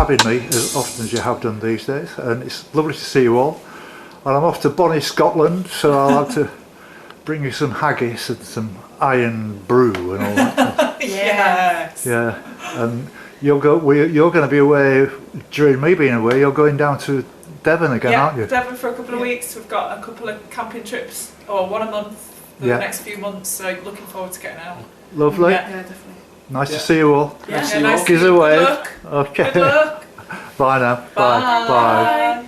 having me as often as you have done these days, and it's lovely to see you all. And I'm off to bonny Scotland, so I'll have to bring you some haggis and some iron brew and all that. Yes. Yeah, and you're going to be away during me being away. You're going down to Devon again, aren't you? Devon for a couple of weeks. We've got a couple of camping trips, or one a month for the next few months. So looking forward to getting out. Lovely. Yeah, definitely. Nice to see you all. Yeah, nice to Give see us you. a wave. Good luck. Okay. Good luck. Bye now. Bye. Bye.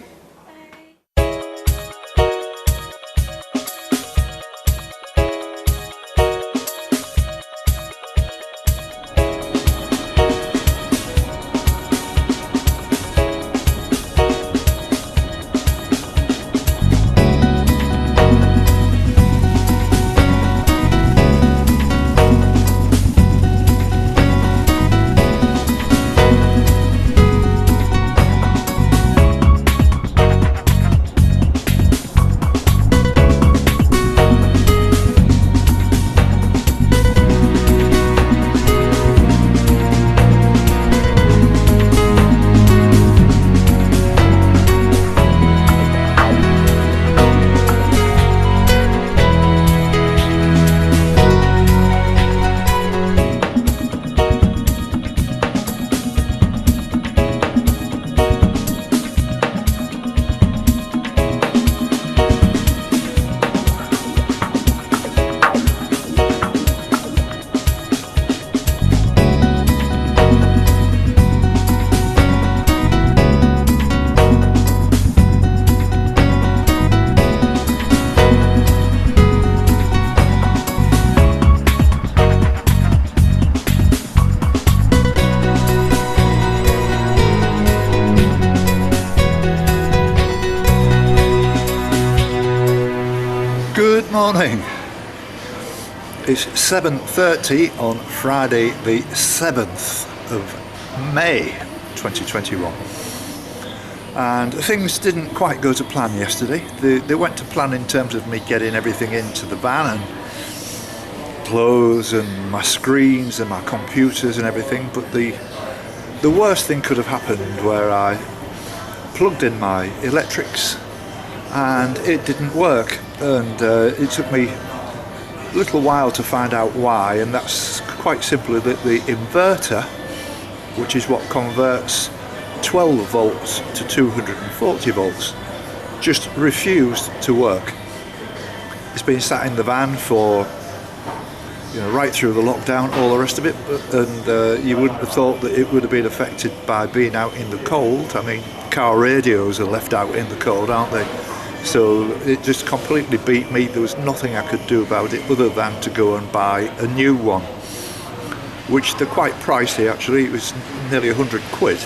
Good morning. It's 7:30 on Friday the 7th of May 2021, and things didn't quite go to plan yesterday. They went to plan in terms of me getting everything into the van and clothes and my screens and my computers and everything, but the worst thing could have happened where I plugged in my electrics and it didn't work, and it took me a little while to find out why, and that's quite simply that the inverter, which is what converts 12 volts to 240 volts, just refused to work. It's been sat in the van for right through the lockdown, all the rest of it, and you wouldn't have thought that it would have been affected by being out in the cold. I mean, car radios are left out in the cold, aren't they? So it just completely beat me. There was nothing I could do about it other than to go and buy a new one, which they're quite pricey actually. It was nearly 100 quid,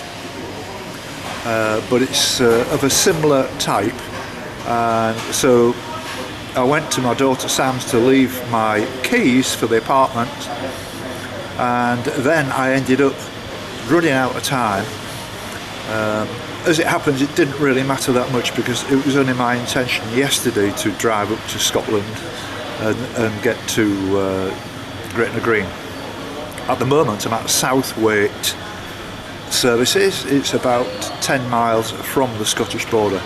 but it's of a similar type, and so I went to my daughter Sam's to leave my keys for the apartment, and then I ended up running out of time. As it happens, it didn't really matter that much because it was only my intention yesterday to drive up to Scotland and get to Gretna Green. At the moment I'm at Southwaite Services. It's about 10 miles from the Scottish border.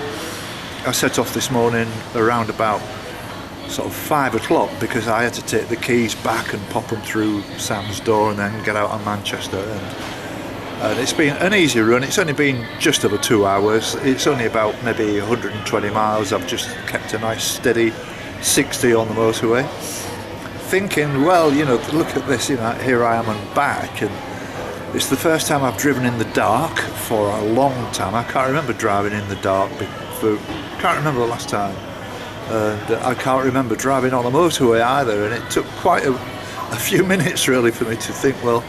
I set off this morning around about sort of 5 o'clock because I had to take the keys back and pop them through Sam's door and then get out on Manchester, and it's been an easy run. It's only been just over 2 hours. It's only about maybe 120 miles. I've just kept a nice steady 60 on the motorway, thinking, well, look at this, here I am and back, and it's the first time I've driven in the dark for a long time. I can't remember driving in the dark can't remember the last time, and I can't remember driving on a motorway either, and it took quite a few minutes really for me to think, well,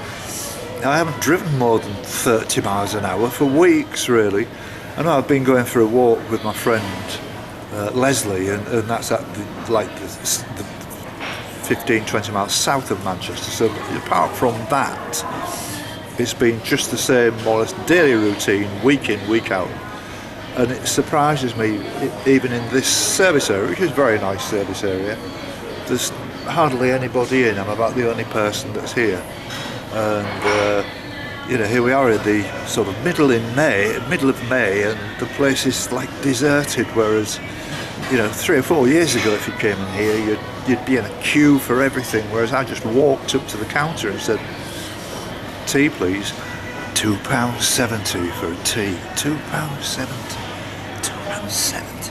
I haven't driven more than 30 miles an hour for weeks really. I know I've been going for a walk with my friend Leslie, and that's at the 15-20 miles south of Manchester, so apart from that it's been just the same more or less daily routine, week in, week out. And it surprises me, even in this service area, which is a very nice service area, there's hardly anybody in. I'm about the only person that's here, and you know, here we are in the sort of middle of May, and the place is like deserted. Whereas, you know, 3 or 4 years ago, if you came in here, you'd be in a queue for everything. Whereas I just walked up to the counter and said, "Tea, please." £2.70 for a tea. £2.70. £2.70.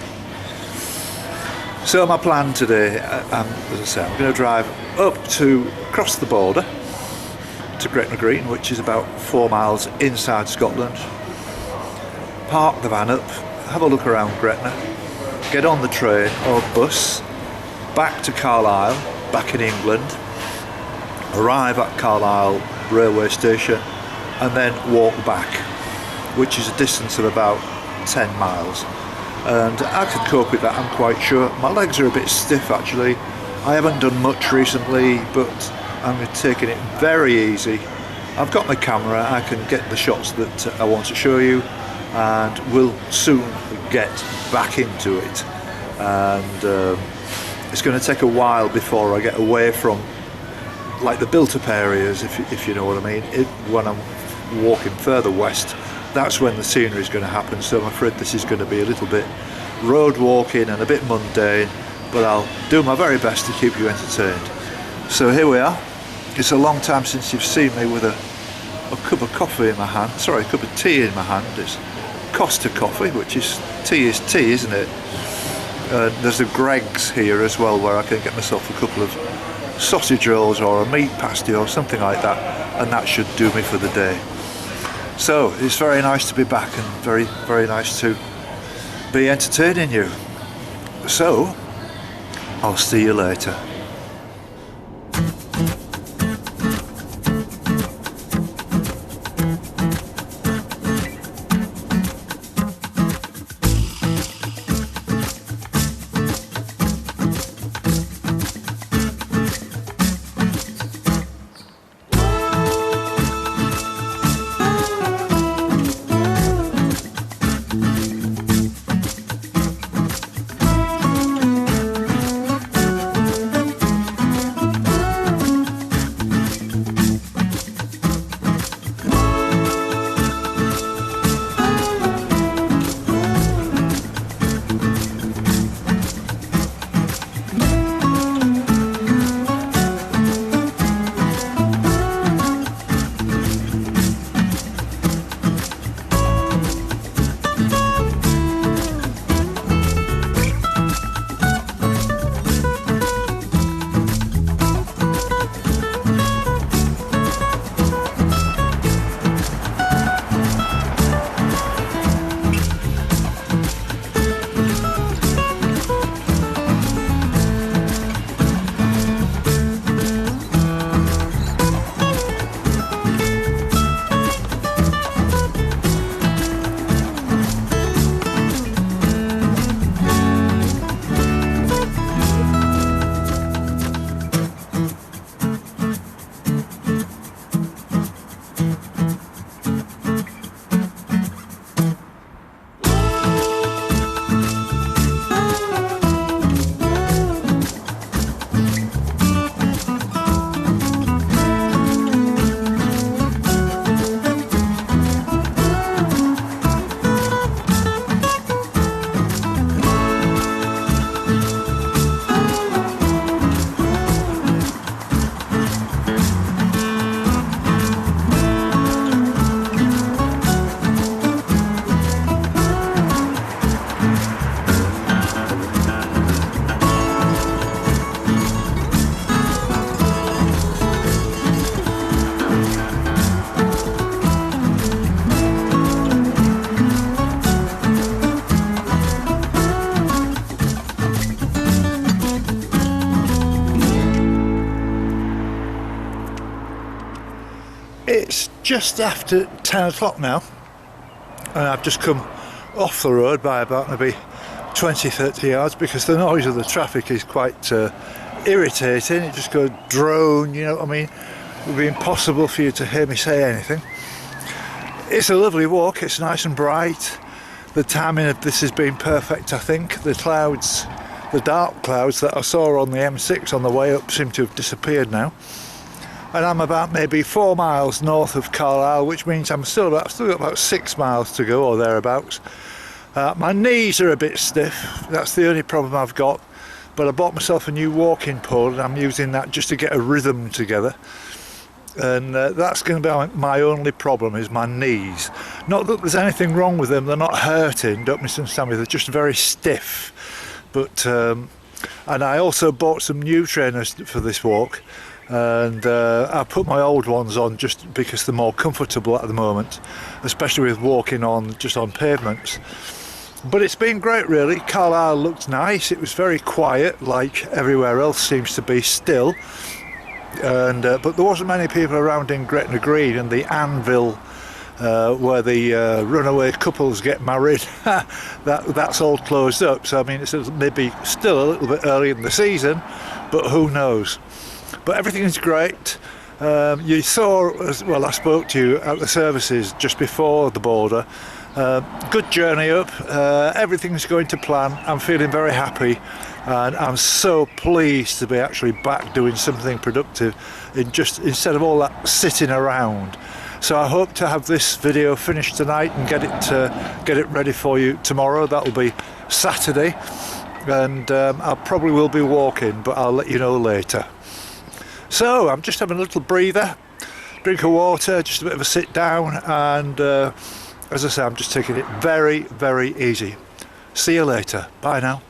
So my plan today, as I say, I'm going to drive across the border to Gretna Green, which is about 4 miles inside Scotland. Park the van up, have a look around Gretna, get on the train or bus back to Carlisle, back in England, arrive at Carlisle railway station, and then walk back, which is a distance of about 10 miles. And I can cope with that, I'm quite sure. My legs are a bit stiff actually. I haven't done much recently, but I'm taking it very easy. I've got my camera, I can get the shots that I want to show you, and we'll soon get back into it. And it's going to take a while before I get away from like the built-up areas, if you know what I mean. When I'm walking further west, that's when the scenery is going to happen. So I'm afraid this is going to be a little bit road walking and a bit mundane, but I'll do my very best to keep you entertained. So here we are. It's a long time since you've seen me with a cup of coffee in my hand. Sorry, a cup of tea in my hand. It's Costa coffee, which is tea, isn't it? There's a Greg's here as well, where I can get myself a couple of sausage rolls or a meat pasty or something like that, and that should do me for the day. So it's very nice to be back, and very, very nice to be entertaining you. So I'll see you later. It's just after 10 o'clock now, and I've just come off the road by about maybe 20-30 yards because the noise of the traffic is quite irritating. It just goes drone, you know what I mean? It would be impossible for you to hear me say anything. It's a lovely walk, it's nice and bright. The timing of this has been perfect, I think. The clouds, the dark clouds that I saw on the M6 on the way up seem to have disappeared now. and I'm about maybe 4 miles north of Carlisle, which means I've still got about 6 miles to go or thereabouts. My knees are a bit stiff, that's the only problem I've got, but I bought myself a new walking pole and I'm using that just to get a rhythm together. And that's going to be my only problem, is my knees. Not that there's anything wrong with them, they're not hurting, don't misunderstand me, they're just very stiff. But and I also bought some new trainers for this walk, and I put my old ones on just because they're more comfortable at the moment, especially with walking on just on pavements. But it's been great really. Carlisle looked nice, it was very quiet like everywhere else seems to be still. And but there wasn't many people around in Gretna Green and the Anvil where the runaway couples get married. That's all closed up, so I mean it's maybe still a little bit early in the season, but who knows. But everything is great. You saw, well, I spoke to you at the services just before the border. Good journey up, everything's going to plan. I'm feeling very happy, and I'm so pleased to be actually back doing something productive instead of all that sitting around. So I hope to have this video finished tonight and get it ready for you tomorrow. That'll be Saturday, and I probably will be walking, but I'll let you know later. So I'm just having a little breather, drink of water, just a bit of a sit down, and as I say, I'm just taking it very, very easy. See you later. Bye now.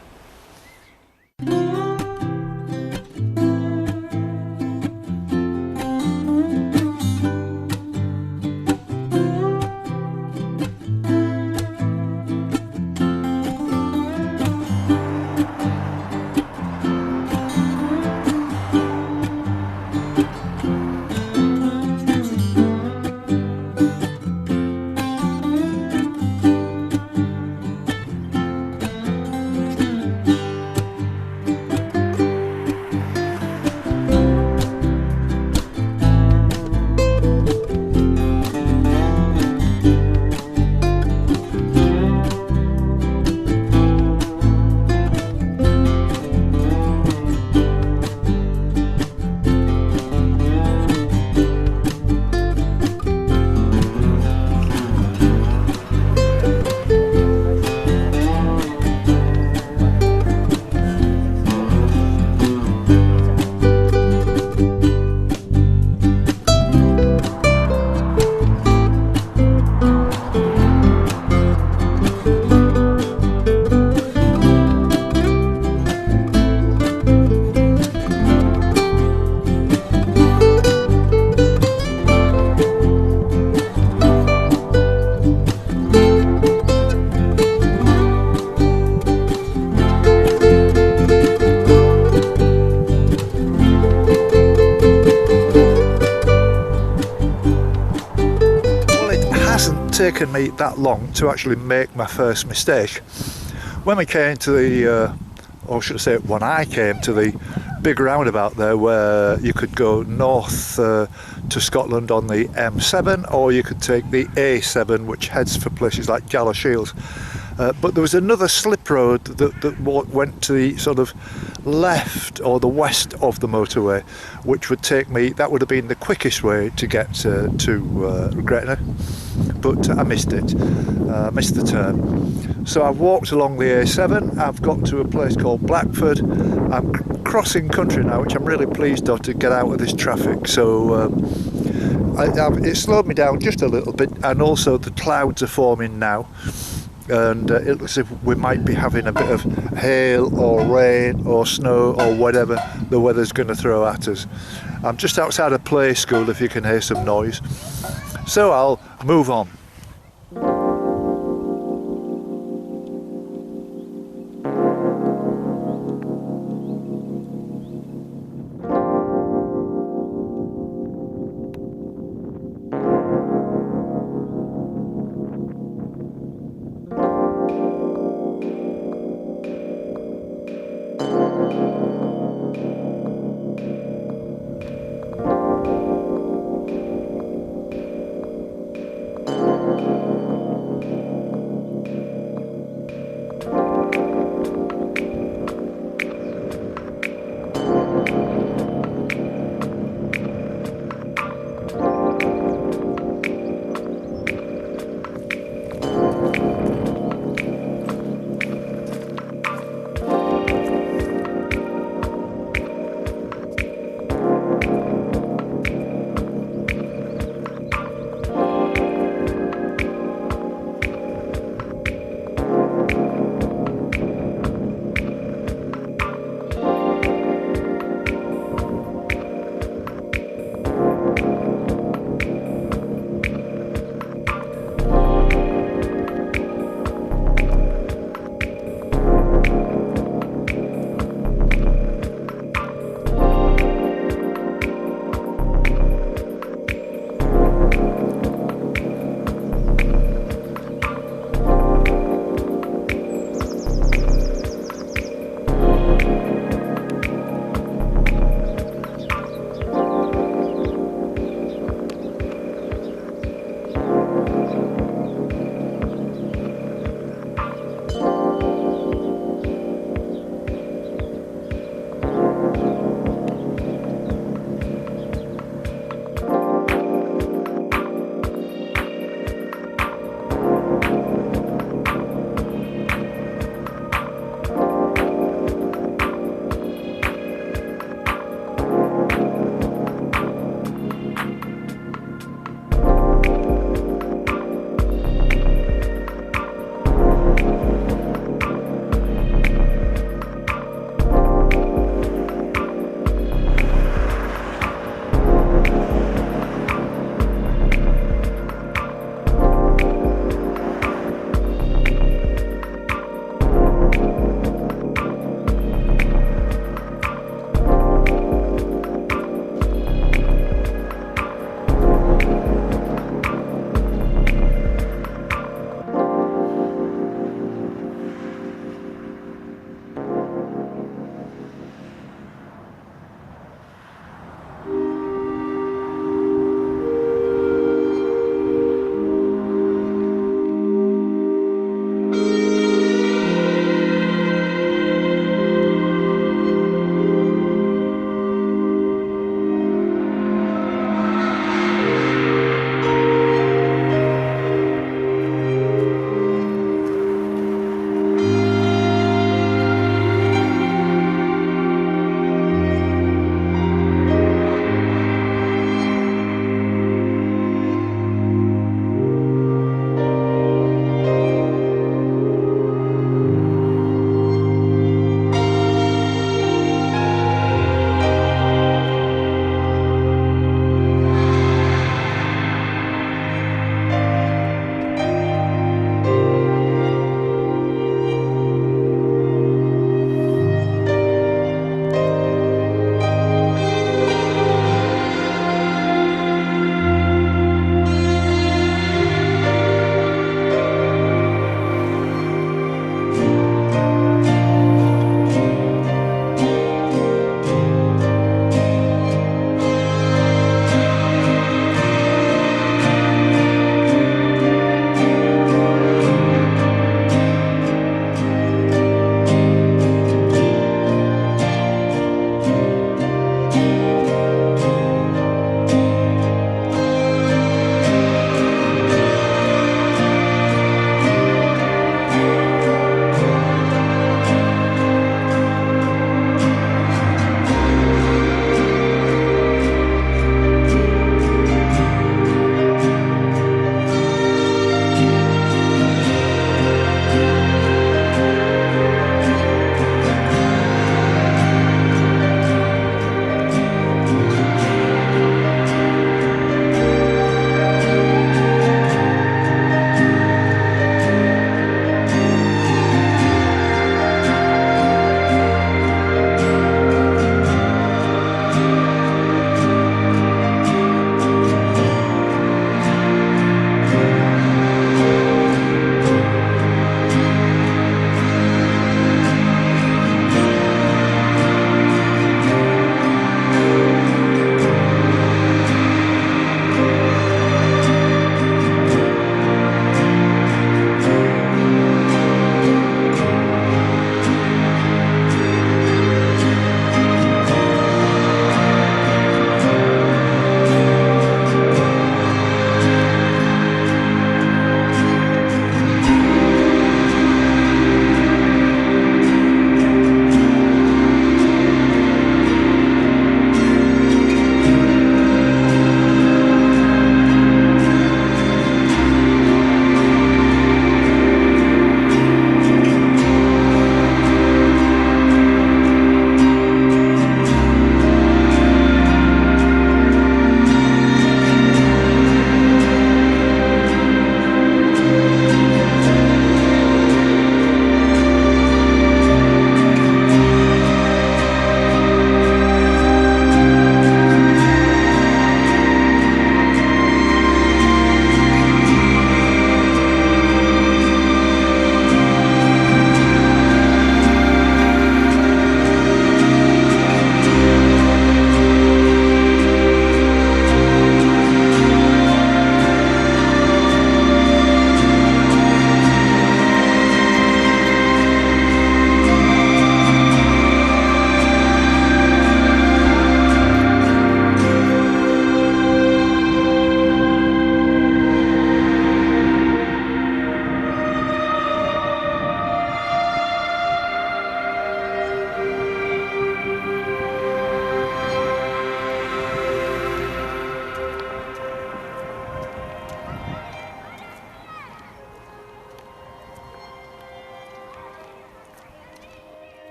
Taken me that long to actually make my first mistake. When we came to the, or should I say when I came to the big roundabout there where you could go north to Scotland on the M7, or you could take the A7 which heads for places like Galashiels. But there was another slip road that went to the sort of left or the west of the motorway, which would take me, that would have been the quickest way to get to Gretna, but I missed it, missed the turn. So I've walked along the A7, I've got to a place called Blackford. I'm crossing country now, which I'm really pleased of, to get out of this traffic. So it slowed me down just a little bit, and also the clouds are forming now. And it looks as if we might be having a bit of hail or rain or snow or whatever the weather's going to throw at us. I'm just outside a play school if you can hear some noise. So I'll move on.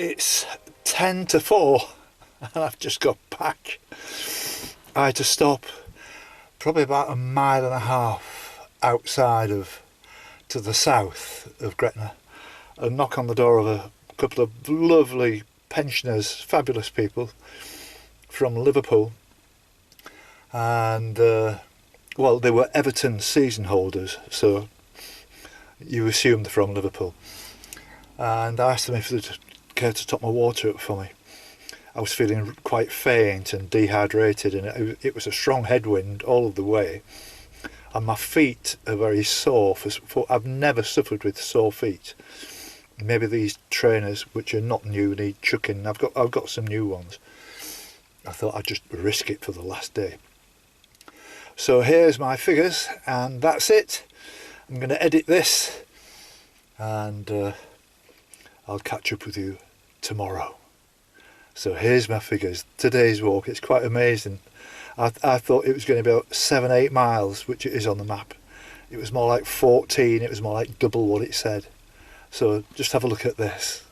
it's 10 to 4 and I've just got back. I had to stop probably about 1.5 miles outside of, to the south of Gretna, and knock on the door of a couple of lovely pensioners, fabulous people from Liverpool, and well, they were Everton season holders, so you assume they're from Liverpool. And I asked them if they'd care to top my water up for me. I was feeling quite faint and dehydrated, and it was a strong headwind all of the way, and my feet are very sore. I've never suffered with sore feet. Maybe these trainers, which are not new, need chucking. I've got some new ones. I thought I'd just risk it for the last day. So here's my figures, and that's it. I'm going to edit this, and I'll catch up with you tomorrow. So here's my figures. Today's walk, it's quite amazing. I thought it was going to be about 7-8 miles, which it is on the map. It was more like 14, it was more like double what it said. So just have a look at this.